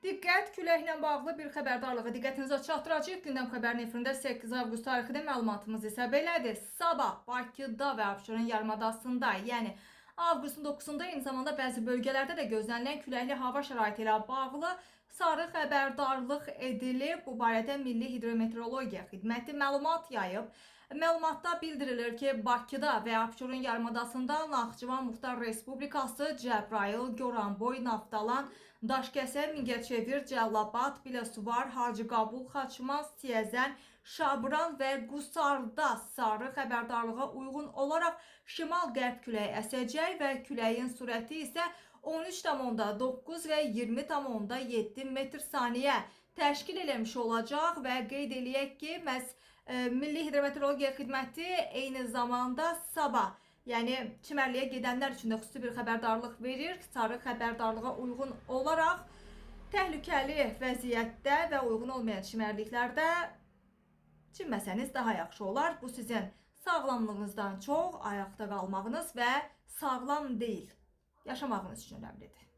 Diqqət, küləklə bağlı bir xəbərdarlığı diqqətinizə çatdıracağıq. Gündəm xəbərin efirində 8 avqust tarixində məlumatımız isə belədir. Sabah Bakıda və Abşeron yarımadasında, yəni avqustun 9-da eyni zamanda bəzi bölgələrdə də gözlənilən küləkli hava şəraiti ilə bağlı sarı xəbərdarlıq edilib. Bu barədə Milli Hidrometeorologiya Xidməti məlumat yayıb. Məlumatda bildirilir ki, Bakıda və Abşeron yarımadasında Naxçıvan Muxtar Respublikası, Cəbrayıl, Goranboy, Naftalan, Daşkəsən, Mingəçevir, Cəlilabad, Biləsuvar, Hacıqabul, Xaçmaz, Tiyəzən, Şabran və Qusarda sarı xəbərdarlığa uyğun olaraq şimal-qərb küləyi əsəcək və küləyin sürəti isə 13,9 və 20,7 metr/saniyə təşkil eləmiş olacaq və qeyd eləyək ki, Milli Hidrometeorologiya Xidməti eyni zamanda sabah, yəni çimərliyə gedənlər üçün də xüsusi bir xəbərdarlıq verir. Sarı xəbərdarlığa uyğun olaraq təhlükəli vəziyyətdə və uyğun olmayan çimərliklərdə çimməsəniz daha yaxşı olar. Bu sizin sağlamlığınızdan çox ayaqda qalmağınız və sağlam deyil, yaşamağınız üçün önəmlidir.